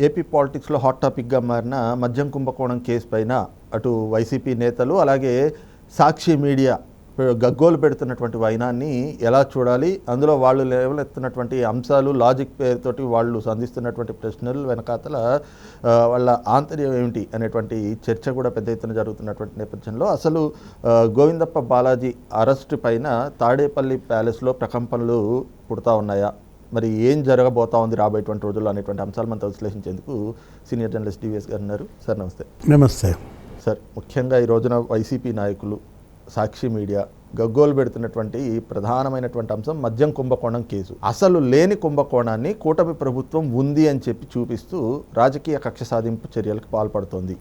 AP పాలిటిక్స్లో hot టాపిక్గా మారిన మద్యం కుంభకోణం కేసు పైన అటు వైసీపీ నేతలు అలాగే సాక్షి మీడియా గగ్గోలు పెడుతున్నటువంటి వైనాన్ని ఎలా చూడాలి, అందులో వాళ్ళు లేవనెత్తున్నటువంటి అంశాలు లాజిక్ పేరుతోటి వాళ్ళు సంధిస్తున్నటువంటి ప్రశ్నలు వెనకాతల వాళ్ళ ఆంతర్యం ఏమిటి అనేటువంటి చర్చ కూడా పెద్ద ఎత్తున జరుగుతున్నటువంటి నేపథ్యంలో అసలు గోవిందప్ప బాలాజీ అరెస్టు పైన తాడేపల్లి ప్యాలెస్లో ప్రకంపనలు పుడతా ఉన్నాయా, మరి ఏం జరగబోతా ఉంది రాబోయేటువంటి రోజుల్లో అనేటువంటి అంశాలు మనతో విశ్లేషించేందుకు సీనియర్ జర్నలిస్ట్ డివిఎస్ గారు ఉన్నారు. సార్ నమస్తే. నమస్తే సార్. ముఖ్యంగా ఈ రోజున వైసీపీ నాయకులు, సాక్షి మీడియా గగ్గోలు పెడుతున్నటువంటి ప్రధానమైనటువంటి అంశం మద్యం కుంభకోణం కేసు. అసలు లేని కుంభకోణాన్ని కూటమి ప్రభుత్వం ఉంది అని చెప్పి చూపిస్తూ రాజకీయ కక్ష సాధింపు చర్యలకు పాల్పడుతోంది.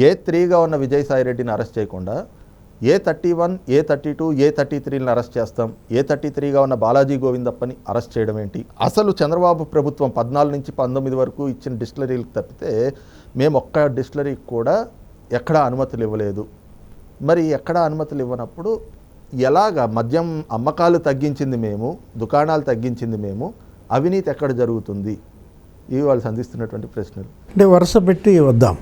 A3గా ఉన్న విజయసాయిరెడ్డిని అరెస్ట్ చేయకుండా A31, A32, A33ని అరెస్ట్ చేస్తాం, A33గా ఉన్న బాలాజీ గోవిందప్పని అరెస్ట్ చేయడం ఏంటి? అసలు చంద్రబాబు ప్రభుత్వం 14 నుంచి 19 వరకు ఇచ్చిన డిస్టిలరీలకు తప్పితే మేము ఒక్క డిస్టిలరీకి కూడా ఎక్కడా అనుమతులు ఇవ్వలేదు. మరి ఎక్కడా అనుమతులు ఇవ్వనప్పుడు ఎలాగా మద్యం అమ్మకాలు తగ్గించింది మేము, దుకాణాలు తగ్గించింది మేము, అవినీతి ఎక్కడ జరుగుతుంది? ఇవి వాళ్ళు సంధిస్తున్నటువంటి ప్రశ్నలు. అంటే వరుస పెట్టి వద్దాం.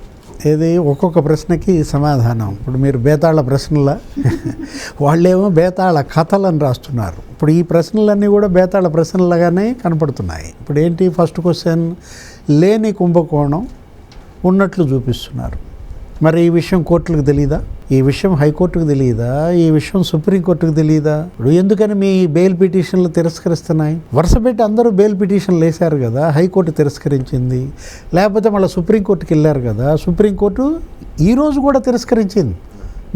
ఏది ఒక్కొక్క ప్రశ్నకి సమాధానం. ఇప్పుడు మీరు బేతాళ ప్రశ్నలా, వాళ్ళేమో బేతాళ కథలను రాస్తున్నారు. ఇప్పుడు ఈ ప్రశ్నలన్నీ కూడా బేతాళ ప్రశ్నలుగానే కనపడుతున్నాయి. ఇప్పుడు ఏంటి, ఫస్ట్ క్వశ్చన్, లేని కుంభకోణం ఉన్నట్లు చూపిస్తున్నారు. మరి ఈ విషయం కోర్టులకు తెలియదా? ఈ విషయం హైకోర్టుకు తెలియదా? ఈ విషయం సుప్రీంకోర్టుకు తెలియదా? ఇప్పుడు ఎందుకని మీ బెయిల్ పిటిషన్లు తిరస్కరిస్తున్నాయి? వరుస పెట్టి అందరూ బెయిల్ పిటిషన్లు వేశారు కదా, హైకోర్టు తిరస్కరించింది. లేకపోతే మళ్ళీ సుప్రీంకోర్టుకి వెళ్ళారు కదా, సుప్రీంకోర్టు ఈరోజు కూడా తిరస్కరించింది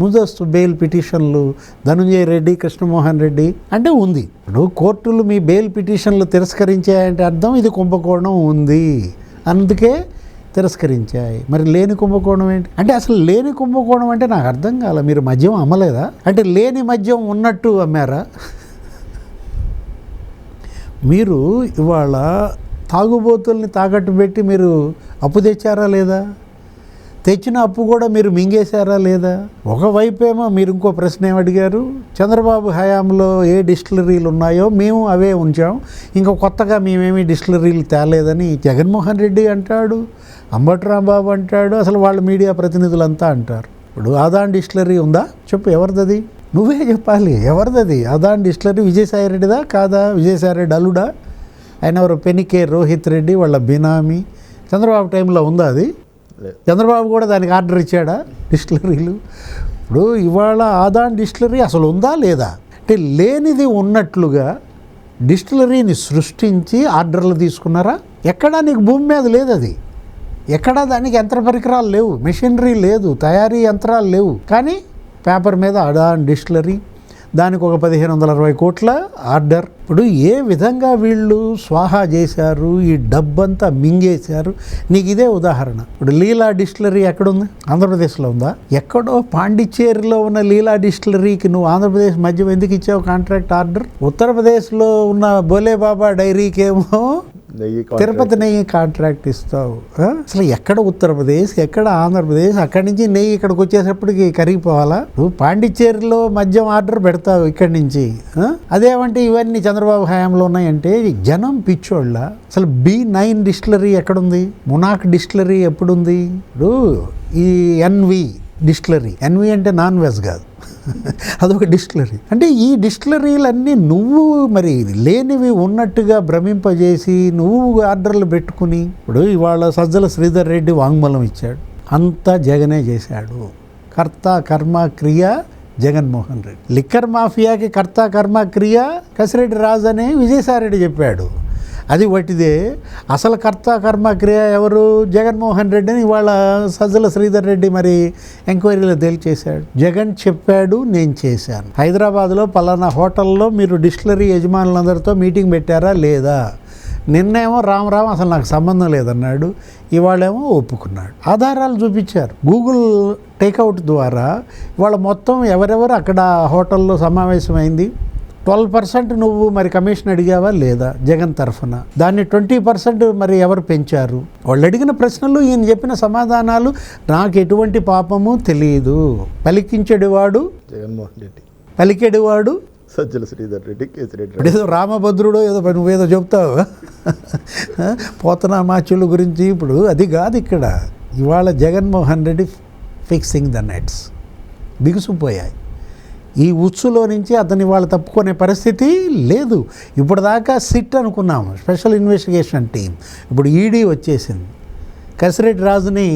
ముందస్తు బెయిల్ పిటిషన్లు. ధనంజయ రెడ్డి, కృష్ణమోహన్ రెడ్డి అంటే ఉంది. ఇప్పుడు కోర్టులు మీ బెయిల్ పిటిషన్లు తిరస్కరించాయంటే అర్థం ఇది కుంభకోణం ఉంది, అందుకే తిరస్కరించాయి. మరి లేని కుంభకోణం ఏంటి? అంటే అసలు లేని కుంభకోణం అంటే నాకు అర్థం కాల. మీరు మద్యం అమ్మలేదా? అంటే లేని మద్యం ఉన్నట్టు అమ్మారా? మీరు ఇవాళ తాగుబోతుల్ని తాకట్టు పెట్టి మీరు అప్పు తెచ్చారా లేదా? తెచ్చిన అప్పు కూడా మీరు మింగేశారా లేదా? ఒకవైపేమో మీరు ఇంకో ప్రశ్న ఏమడిగారు, చంద్రబాబు హయాంలో ఏ డిస్టిలరీలు ఉన్నాయో మేము అవే ఉంచాం, ఇంకా కొత్తగా మేమేమి డిస్టిలరీలు తేలేదని జగన్మోహన్ రెడ్డి అంటాడు, అంబటి రాంబాబు అంటాడు, అసలు వాళ్ళ మీడియా ప్రతినిధులంతా అంటారు. ఇప్పుడు ఆదాన్ డిస్టిలరీ ఉందా? చెప్పు, ఎవరిదది? నువ్వే చెప్పాలి, ఎవరిదది? ఆదాన్ డిస్టిలరీ విజయసాయిరెడ్డిదా కాదా? విజయసాయిరెడ్డి అల్లుడా? ఆయన ఎవరు? పెనికే రోహిత్ రెడ్డి వాళ్ళ బినామీ. చంద్రబాబు టైంలో ఉందా అది? చంద్రబాబు కూడా దానికి ఆర్డర్ ఇచ్చాడా డిస్టిలరీలు? ఇప్పుడు ఇవాళ ఆదాన్ డిస్టిలరీ అసలు ఉందా లేదా? అంటే లేనిది ఉన్నట్లుగా డిస్టిలరీని సృష్టించి ఆర్డర్లు తీసుకున్నారా? ఎక్కడా నీకు భూమి మీద లేదు అది. ఎక్కడా దానికి యంత్ర పరికరాలు లేవు, మెషినరీ లేదు, తయారీ యంత్రాలు లేవు. కానీ పేపర్ మీద ఆదాన్ డిస్టిలరీ, దానికి ఒక 1520 కోట్ల ఆర్డర్. ఇప్పుడు ఏ విధంగా వీళ్ళు స్వాహా చేశారు, ఈ డబ్బంతా మింగేశారు. నీకు ఇదే ఉదాహరణ. ఇప్పుడు లీలా డిస్టిలరీ ఎక్కడుంది? ఆంధ్రప్రదేశ్లో ఉందా? ఎక్కడో పాండిచ్చేరిలో ఉన్న లీలా డిస్టిలరీకి నువ్వు ఆంధ్రప్రదేశ్ మద్యం ఎందుకు ఇచ్చావు కాంట్రాక్ట్ ఆర్డర్? ఉత్తరప్రదేశ్లో ఉన్న బోలే బాబా డైరీకేమో తిరుపతి నెయ్యి కాంట్రాక్ట్ ఇస్తావు. అసలు ఎక్కడ ఉత్తరప్రదేశ్, ఎక్కడ ఆంధ్రప్రదేశ్? అక్కడి నుంచి నెయ్యి ఇక్కడికి వచ్చేటప్పటికి కరిగిపోవాలా? నువ్వు పాండిచ్చేరిలో మద్యం ఆర్డర్ పెడతావు ఇక్కడి నుంచి. అదేమంటే ఇవన్నీ చంద్రబాబు హయాంలో ఉన్నాయంటే జనం పిచ్చోళ్ళ. అసలు B9 డిస్టిలరీ ఎక్కడుంది? మునాక్ డిస్టిలరీ ఎప్పుడుంది? ఇప్పుడు ఈ NV డిస్టిలరీ, NV అంటే నాన్ వెజ్ కాదు, అదొక డిస్టిలరీ. అంటే ఈ డిస్టిలరీలన్నీ నువ్వు మరి లేనివి ఉన్నట్టుగా భ్రమింపజేసి నువ్వు ఆర్డర్లు పెట్టుకుని. ఇప్పుడు ఇవాళ సజ్జల శ్రీధర్ రెడ్డి వాంగ్మూలం ఇచ్చాడు, అంతా జగనే చేశాడు, కర్త కర్మ క్రియ జగన్మోహన్ రెడ్డి. లిక్కర్ మాఫియాకి కర్త కర్మ క్రియ కసిరెడ్డి రాజు అని విజయసాయిరెడ్డి చెప్పాడు. అది వట్టిదే. అసలు కర్త కర్మ క్రియ ఎవరు? జగన్మోహన్ రెడ్డి అని ఇవాళ సజ్జల శ్రీధర్ రెడ్డి మరి ఎంక్వైరీలో తేల్చేశాడు. జగన్ చెప్పాడు, నేను చేశాను. హైదరాబాద్లో పలానా హోటల్లో మీరు డిస్టిలరీ యజమానులందరితో మీటింగ్ పెట్టారా లేదా? నిన్నేమో రామ్ అసలు నాకు సంబంధం లేదన్నాడు, ఇవాళేమో ఒప్పుకున్నాడు. ఆధారాలు చూపించారు. గూగుల్ టేక్అవుట్ ద్వారా ఇవాళ మొత్తం ఎవరెవరు అక్కడ హోటల్లో సమావేశమైంది 12% నువ్వు మరి కమిషన్ అడిగావా లేదా జగన్ తరఫున? దాన్ని 20% మరి ఎవరు పెంచారు? వాళ్ళు అడిగిన ప్రశ్నలు, ఈయన చెప్పిన సమాధానాలు నాకు ఎటువంటి పాపము తెలియదు. పలికించేవాడు జగన్మోహన్ రెడ్డి, పలికేడివాడు సజ్జల శ్రీధర్ రెడ్డి, కేసిరెడ్డి ఇప్పుడు ఏదో రామభద్రుడు ఏదో నువ్వేదో చెప్తావు పోతనామాచుల గురించి. ఇప్పుడు అది కాదు ఇక్కడ. ఇవాళ Jaganmohan Reddy fixing the nets బిగుసిపోయాయి. ఈ ఉచ్చులో నుంచి అతన్ని వాళ్ళు తప్పుకునే పరిస్థితి లేదు. ఇప్పుడు దాకా సిట్ అనుకున్నాము, స్పెషల్ ఇన్వెస్టిగేషన్ టీం. ఇప్పుడు ఈడీ వచ్చేసింది. కసిరెడ్డి రాజుని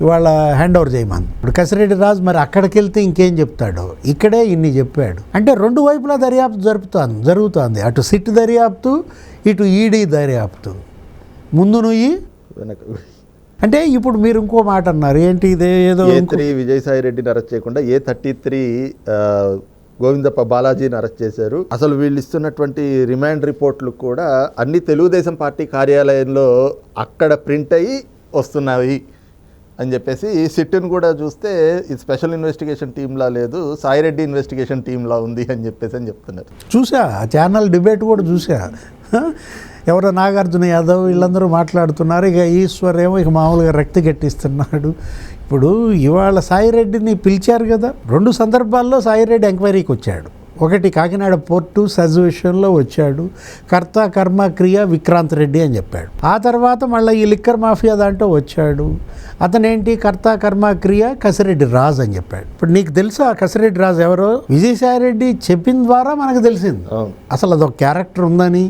ఇవాళ హ్యాండ్ ఓవర్ చేయమని. ఇప్పుడు కసిరెడ్డి రాజు మరి అక్కడికి వెళ్తే ఇంకేం చెప్తాడో, ఇక్కడే ఇన్ని చెప్పాడు. అంటే రెండు వైపులా దర్యాప్తు జరుగుతుంది. అటు సిట్ దర్యాప్తు, ఇటు ఈడీ దర్యాప్తు. ముందు నువ్వు వెనక. అంటే ఇప్పుడు మీరు ఇంకో మాట అన్నారు, ఏంటి ఇదే ఏదో A3 విజయసాయి రెడ్డిని అరెస్ట్ చేయకుండా A33 గోవిందప్ప బాలాజీని అరెస్ట్ చేశారు. అసలు వీళ్ళు ఇస్తున్నటువంటి రిమాండ్ రిపోర్ట్లు కూడా అన్ని తెలుగుదేశం పార్టీ కార్యాలయంలో అక్కడ ప్రింట్ అయ్యి వస్తున్నాయి అని చెప్పేసి, సిట్ను కూడా చూస్తే ఇది స్పెషల్ ఇన్వెస్టిగేషన్ టీంలా లేదు, సాయిరెడ్డి ఇన్వెస్టిగేషన్ టీంలా ఉంది అని చెప్తున్నారు. చూసా, ఆ ఛానల్ డిబేట్ కూడా చూసా. ఎవరో నాగార్జున యాదవ్ వీళ్ళందరూ మాట్లాడుతున్నారు. ఇక ఈశ్వర్ ఏమో ఇక మామూలుగా రక్తి గట్టిస్తున్నాడు. ఇప్పుడు ఇవాళ సాయిరెడ్డిని పిలిచారు కదా, రెండు సందర్భాల్లో సాయిరెడ్డి ఎంక్వైరీకి వచ్చాడు. ఒకటి కాకినాడ పోర్టు సజ్ విషయంలో వచ్చాడు, కర్త కర్మ క్రియ విక్రాంత్ రెడ్డి అని చెప్పాడు. ఆ తర్వాత మళ్ళీ ఈ లిక్కర్ మాఫియా దాంట్లో వచ్చాడు. అతనేంటి కర్త కర్మ క్రియ కసిరెడ్డి రాజు అని చెప్పాడు. ఇప్పుడు నీకు తెలుసా కసిరెడ్డి రాజు ఎవరో? విజయసాయి రెడ్డి చెప్పిన ద్వారా మనకు తెలిసింది అసలు అదొక క్యారెక్టర్ ఉందని.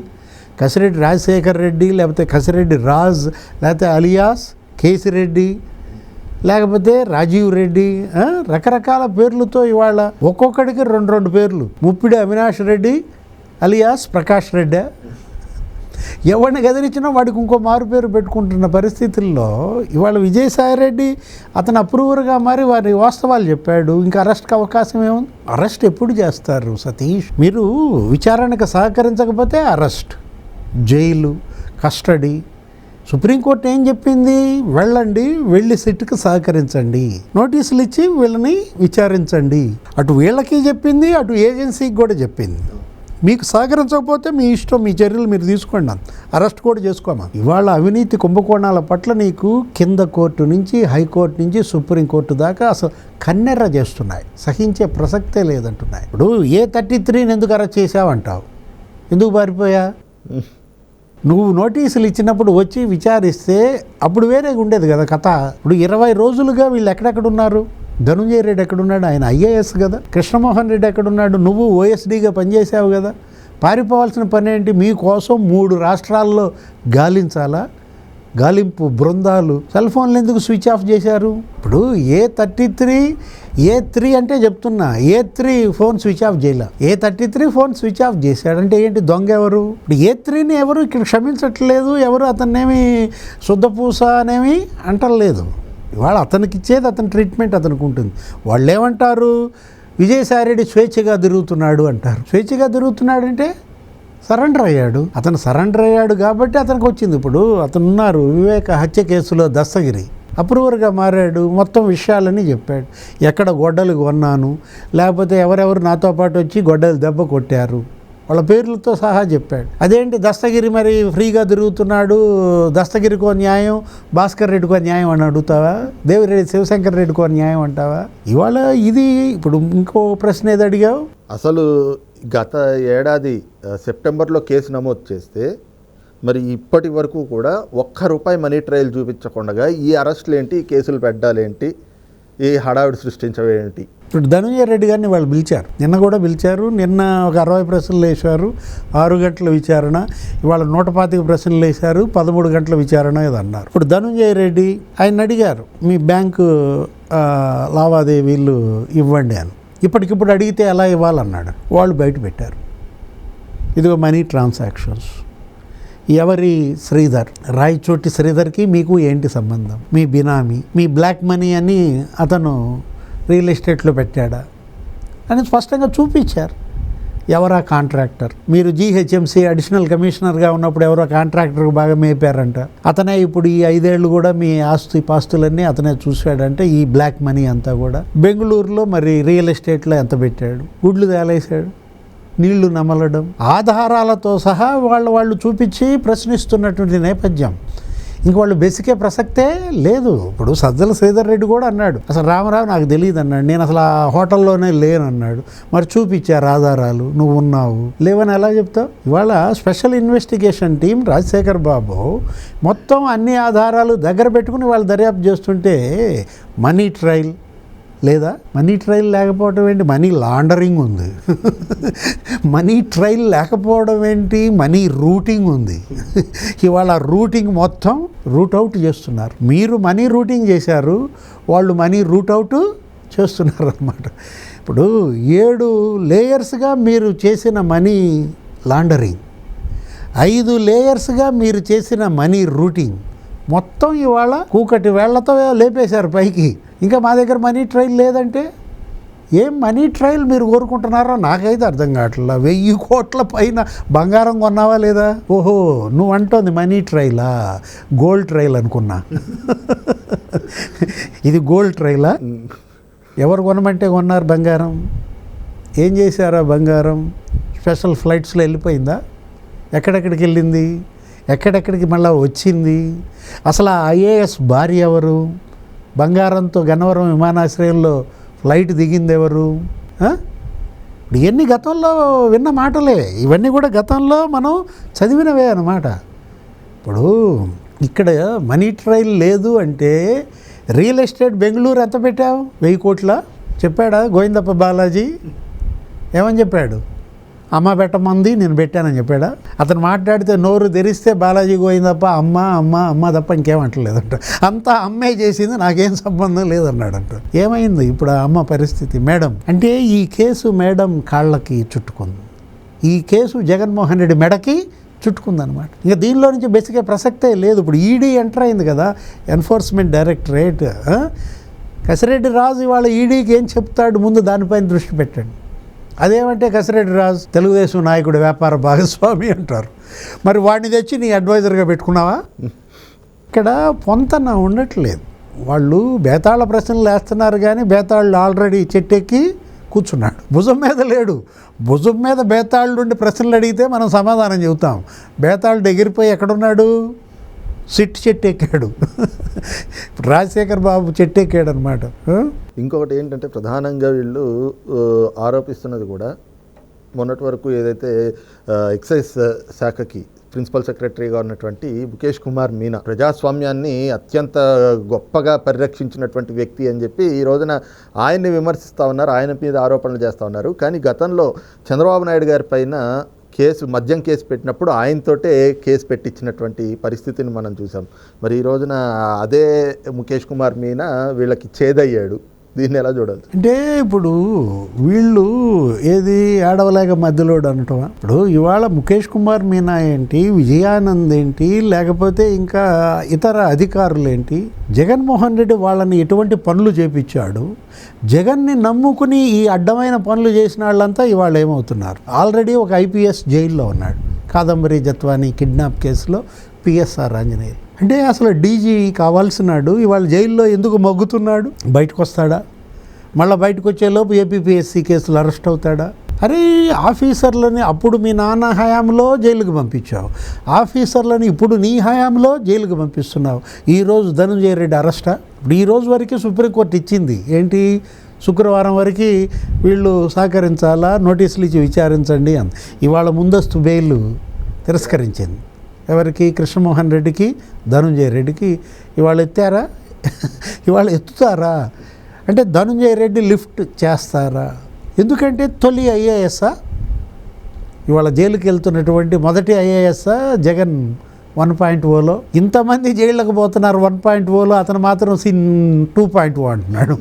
కసిరెడ్డి రాజశేఖర్ రెడ్డి, లేకపోతే కసిరెడ్డి రాజ్, లేకపోతే అలియాస్ కేసిరెడ్డి, లేకపోతే రాజీవ్ రెడ్డి, రకరకాల పేర్లతో ఇవాళ ఒక్కొక్కడికి రెండు పేర్లు. ముప్పిడి అవినాష్ రెడ్డి అలియాస్ ప్రకాష్ రెడ్డి. ఎవరిని గదిరించినా వాడికి ఇంకో మారు పేరు పెట్టుకుంటున్న పరిస్థితుల్లో ఇవాళ విజయసాయి రెడ్డి అతను అప్రూవర్గా మారి వారి వాస్తవాలు చెప్పాడు. ఇంకా అరెస్ట్కి అవకాశం ఏముంది? అరెస్ట్ ఎప్పుడు చేస్తారు సతీష్? మీరు విచారణకు సహకరించకపోతే అరెస్ట్, జైలు, కస్టడీ. సుప్రీంకోర్టు ఏం చెప్పింది? వెళ్ళి సిట్కి సహకరించండి, నోటీసులు ఇచ్చి వీళ్ళని విచారించండి. అటు వీళ్ళకి చెప్పింది, అటు ఏజెన్సీకి కూడా చెప్పింది. మీకు సహకరించకపోతే మీ ఇష్టం, మీ చర్యలు మీరు తీసుకోండి, అరెస్ట్ కూడా చేసుకోమా. ఇవాళ అవినీతి కుంభకోణాల పట్ల నీకు కింద కోర్టు నుంచి, హైకోర్టు నుంచి, సుప్రీంకోర్టు దాకా అసలు కన్నెర్ర చేస్తున్నాయి. సహించే ప్రసక్తే లేదంటున్నాయి. ఇప్పుడు A33 ఎందుకు అరెస్ట్ చేసావంటావు? ఎందుకు పారిపోయా? నువ్వు నోటీసులు ఇచ్చినప్పుడు వచ్చి విచారిస్తే అప్పుడు వేరేగా ఉండేది కదా కథ. ఇప్పుడు 20 రోజులుగా వీళ్ళు ఎక్కడెక్కడున్నారు? ధనుంజయ రెడ్డి ఎక్కడున్నాడు? ఆయన IAS కదా. కృష్ణమోహన్ రెడ్డి ఎక్కడున్నాడు? నువ్వు OSDగా పనిచేసావు కదా. పారిపోవాల్సిన పని ఏంటి? మీకోసం 3 రాష్ట్రాల్లో గాలింపు బృందాలు సెల్ ఫోన్లు ఎందుకు స్విచ్ ఆఫ్ చేశారు? ఇప్పుడు A3 అంటే చెప్తున్నా, A3 ఫోన్ స్విచ్ ఆఫ్ చేయలే. A33 ఫోన్ స్విచ్ ఆఫ్ చేశాడంటే ఏంటి? దొంగ ఎవరు? ఇప్పుడు A3ని ఎవరు ఇక్కడ క్షమించట్లేదు, ఎవరు అతన్నేమి శుద్ధపూస అనేమి అంటలేదు. ఇవాళ అతనికి ఇచ్చేది అతని ట్రీట్మెంట్ అతనికి ఉంటుంది. వాళ్ళు ఏమంటారు? విజయసాయి రెడ్డి స్వేచ్ఛగా తిరుగుతున్నాడు అంటారు. స్వేచ్ఛగా తిరుగుతున్నాడంటే సరెండర్ అయ్యాడు. అతను సరెండర్ అయ్యాడు కాబట్టి అతనికి వచ్చింది. ఇప్పుడు అతను ఉన్నారు వివేక హత్య కేసులో దస్తగిరి అప్రూవర్గా మారాడు. మొత్తం విషయాలన్నీ చెప్పాడు. ఎక్కడ గొడ్డలు కొన్నాను, లేకపోతే ఎవరెవరు నాతో పాటు వచ్చి గొడ్డలు దెబ్బ కొట్టారు, వాళ్ళ పేర్లతో సహా చెప్పాడు. అదేంటి దస్తగిరి మరి ఫ్రీగా తిరుగుతున్నాడు, దస్తగిరికో న్యాయం, భాస్కర్ రెడ్డికో న్యాయం అని అడుగుతావా? దేవిరెడ్డి శివశంకర్ రెడ్డికో న్యాయం అంటావా? ఇవాళ ఇది ఇప్పుడు ఇంకో ప్రశ్న ఏది అడిగావు? అసలు గత ఏడాది సెప్టెంబర్లో కేసు నమోదు చేస్తే మరి ఇప్పటి వరకు కూడా ₹1 మనీ ట్రయల్ చూపించకుండా ఈ అరెస్టులు ఏంటి, ఈ కేసులు పెట్టాలేంటి, ఈ హడావిడి సృష్టించవేంటి? ఇప్పుడు ధనుంజయ రెడ్డి గారిని వాళ్ళు పిలిచారు, నిన్న కూడా పిలిచారు. నిన్న ఒక 60 ప్రశ్నలు వేశారు, 6 గంటల విచారణ. ఇవాళ 125 ప్రశ్నలు వేశారు, 13 గంటల విచారణ ఇది అన్నారు. ఇప్పుడు ధనుంజయ రెడ్డి ఆయన అడిగారు, మీ బ్యాంకు లావాదేవీలు ఇవ్వండి అని. ఇప్పటికిప్పుడు అడిగితే ఎలా ఇవ్వాలన్నాడు. వాళ్ళు బయట పెట్టారు, ఇదిగో మనీ ట్రాన్సాక్షన్స్. ఎవరి? శ్రీధర్, రాయచోటి శ్రీధర్కి మీకు ఏంటి సంబంధం? మీ బినామీ, మీ బ్లాక్ మనీ అని అతను రియల్ ఎస్టేట్లో పెట్టాడా అని స్పష్టంగా చూపించారు. ఎవరా కాంట్రాక్టర్? మీరు GHMC అడిషనల్ కమిషనర్గా ఉన్నప్పుడు ఎవరో కాంట్రాక్టర్కి బాగా మేపారంట. అతనే ఇప్పుడు ఈ 5 ఏళ్ళు కూడా మీ పాస్తులన్నీ అతనే చూశాడంటే. ఈ బ్లాక్ మనీ అంతా కూడా బెంగళూరులో మరి రియల్ ఎస్టేట్లో ఎంత పెట్టాడు? గుడ్లు తేలేశాడు, నీళ్లు నమలడం, ఆధారాలతో సహా వాళ్ళు చూపించి ప్రశ్నిస్తున్నటువంటి నేపథ్యం. ఇంక వాళ్ళు బెసికే ప్రసక్తే లేదు. ఇప్పుడు సజ్జల శ్రీధర్ రెడ్డి కూడా అన్నాడు, అసలు రామారావు నాకు తెలియదు అన్నాడు, నేను అసలు ఆ హోటల్లోనే లేనన్నాడు. మరి చూపించారు ఆధారాలు, నువ్వు ఉన్నావు, లేవని ఎలా చెప్తావు? ఇవాళ స్పెషల్ ఇన్వెస్టిగేషన్ టీం రాజశేఖర్ బాబు మొత్తం అన్ని ఆధారాలు దగ్గర పెట్టుకుని వాళ్ళు దర్యాప్తు చేస్తుంటే మనీ ట్రయల్ లేదా? మనీ ట్రయల్ లేకపోవడం ఏంటి? మనీ లాండరింగ్ ఉంది. మనీ ట్రయల్ లేకపోవడం ఏంటి? మనీ రూటింగ్ ఉంది. ఇవాళ రూటింగ్ మొత్తం రూట్ అవుట్ చేస్తున్నారు. మీరు మనీ రూటింగ్ చేశారు, వాళ్ళు మనీ రూట్ అవుట్ చేస్తున్నారు అన్నమాట. ఇప్పుడు 7 లేయర్స్గా మీరు చేసిన మనీ లాండరింగ్, 5 లేయర్స్గా మీరు చేసిన మనీ రూటింగ్ మొత్తం ఇవాళ కూకటి వేళ్లతో లేపేశారు పైకి. ఇంకా మా దగ్గర మనీ ట్రయల్ లేదంటే ఏం మనీ ట్రయల్ మీరు కోరుకుంటున్నారో నాకైతే అర్థం కావట్లా. 1000 కోట్ల పైన బంగారం కొన్నావా లేదా? ఓహో, నువ్వు అంటోంది మనీ ట్రయలా? గోల్డ్ ట్రయల్ అనుకున్నా. ఇది గోల్డ్ ట్రయలా? ఎవరు కొనమంటే కొన్నారు బంగారం? ఏం చేశారా బంగారం? స్పెషల్ ఫ్లైట్స్లో వెళ్ళిపోయిందా? ఎక్కడెక్కడికి వెళ్ళింది? ఎక్కడెక్కడికి మళ్ళీ వచ్చింది? అసలు ఆ ఐఏఎస్ భార్య ఎవరు? బంగారంతో గన్నవరం విమానాశ్రయంలో ఫ్లైట్ దిగింది ఎవరు? ఇవన్నీ గతంలో విన్న మాటలే, ఇవన్నీ కూడా గతంలో మనం చదివినవే అన్నమాట. ఇప్పుడు ఇక్కడ మనీ ట్రయల్ లేదు అంటే రియల్ ఎస్టేట్ బెంగళూరు ఎంత పెట్టావు? 1000 కోట్ల చెప్పాడా గోవిందప్ప బాలాజీ? ఏమని చెప్పాడు? అమ్మ పెట్టమంది, నేను పెట్టానని చెప్పాడా? అతను మాట్లాడితే నోరు తెరిస్తే బాలాజీ గోవిందప్ప అమ్మ అమ్మ అమ్మ తప్ప ఇంకేమంటలేదంట. అంతా అమ్మే చేసింది, నాకేం సంబంధం లేదన్నాడంట. ఏమైంది ఇప్పుడు ఆ అమ్మ పరిస్థితి? మేడం అంటే ఈ కేసు మేడం కాళ్ళకి చుట్టుకుంది, ఈ కేసు జగన్మోహన్ రెడ్డి మెడకి చుట్టుకుందనమాట. ఇంకా దీనిలో నుంచి బెసికే ప్రసక్తే లేదు. ఇప్పుడు ఈడీ ఎంటర్ అయింది కదా, ఎన్ఫోర్స్మెంట్ డైరెక్టరేట్. కసిరెడ్డి రాజు ఇవాళ ఈడీకి ఏం చెప్తాడు ముందు దానిపైన దృష్టి పెట్టండి. అదేమంటే కసిరెడ్డి రాజు తెలుగుదేశం నాయకుడు, వ్యాపార భాగస్వామి అంటారు. మరి వాడిని తెచ్చి నీ అడ్వైజర్గా పెట్టుకున్నావా? ఇక్కడ పొంతన ఉండట్లేదు. వాళ్ళు బేతాళ ప్రశ్నలు వేస్తున్నారు కానీ బేతాళ్ళు ఆల్రెడీ చెట్టెక్కి కూర్చున్నాడు, భుజం మీద లేడు. భుజం మీద బేతాళ్ళు ఉండి ప్రశ్నలు అడిగితే మనం సమాధానం చెబుతాం. బేతాళుడు ఎగిరిపోయి ఎక్కడున్నాడు? చెట్టు ఎక్కాడు. రాజశేఖర్ బాబు చెట్టు ఎక్కాడు అనమాట. ఇంకొకటి ఏంటంటే ప్రధానంగా వీళ్ళు ఆరోపిస్తున్నది కూడా, మొన్నటి వరకు ఏదైతే ఎక్సైజ్ శాఖకి ప్రిన్సిపల్ సెక్రటరీగా ఉన్నటువంటి ముఖేష్ కుమార్ మీనా ప్రజాస్వామ్యాన్ని అత్యంత గొప్పగా పరిరక్షించినటువంటి వ్యక్తి అని చెప్పి ఈ రోజున ఆయన్ని విమర్శిస్తూ ఉన్నారు, ఆయన మీద ఆరోపణలు చేస్తూ ఉన్నారు. కానీ గతంలో చంద్రబాబు నాయుడు గారి పైన మద్యం కేసు పెట్టినప్పుడు ఆయనతోటే కేసు పెట్టించినటువంటి పరిస్థితిని మనం చూసాం. మరి ఈ రోజున అదే ముఖేష్ కుమార్ మీనా వీళ్ళకి చేదయ్యాడు. దీన్ని ఎలా చూడాలి? అంటే ఇప్పుడు వీళ్ళు ఏది ఆడవలేక మధ్యలోడు అనటమా? ఇప్పుడు ఇవాళ ముఖేష్ కుమార్ మీనా ఏంటి, విజయానంద్ ఏంటి, లేకపోతే ఇంకా ఇతర అధికారులు ఏంటి, జగన్మోహన్ రెడ్డి వాళ్ళని ఎటువంటి పనులు చేపించాడు, జగన్ని నమ్ముకుని ఈ అడ్డమైన పనులు చేసిన వాళ్ళంతా ఇవాళ ఏమవుతున్నారు? ఆల్రెడీ ఒక ఐపీఎస్ జైల్లో ఉన్నాడు, కాదంబరి జత్వాని కిడ్నాప్ కేసులో పిఎస్ఆర్ ఆంజనేయులు. అంటే అసలు డీజీ కావాల్సినాడు ఇవాళ జైల్లో ఎందుకు మగ్గుతున్నాడు? బయటకు వస్తాడా? మళ్ళీ బయటకు వచ్చేలోపు ఏపీపీఎస్సీ కేసులు అరెస్ట్ అవుతాడా? అరే ఆఫీసర్లని అప్పుడు మీ నాన్న హయాంలో జైలుకి పంపించావు, ఆఫీసర్లని ఇప్పుడు నీ హయాంలో జైలుకి పంపిస్తున్నావు. ఈరోజు ధనంజయ రెడ్డి అరెస్టా? ఇప్పుడు ఈ రోజు వరకు సుప్రీంకోర్టు ఇచ్చింది ఏంటి, శుక్రవారం వరకు వీళ్ళు సహకరించాలా, నోటీసులు ఇచ్చి విచారించండి అని. ఇవాళ ముందస్తు బెయిల్ తిరస్కరించింది. ఎవరికి? కృష్ణమోహన్ రెడ్డికి, ధనంజయ రెడ్డికి. ఇవాళ ఎత్తారా? ఇవాళ ఎత్తుతారా? అంటే ధనంజయ రెడ్డి లిఫ్ట్ చేస్తారా? ఎందుకంటే తొలి ఐఏఎస్ఆ ఇవాళ జైలుకి వెళ్తున్నటువంటి మొదటి ఐఏఎస్ఆ జగన్ 1.0లో ఇంతమంది జైళ్ళకు పోతున్నారు 1.0లో, అతను మాత్రం 2.0 అంటున్నాడు.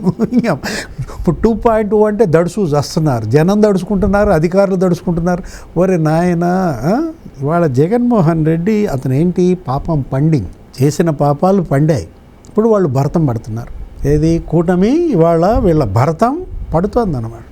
ఇప్పుడు 2.0 అంటే దడుసు వస్తున్నారు, జనం దడుచుకుంటున్నారు, అధికారులు దడుచుకుంటున్నారు. ఒరే నాయనా, ఇవాళ జగన్మోహన్ రెడ్డి అతను ఏంటి పాపం పండింగ్, చేసిన పాపాలు పండాయి. ఇప్పుడు వాళ్ళు భరతం పడుతున్నారు. ఏది కూటమి ఇవాళ వీళ్ళ భరతం పడుతోందన్నమాట.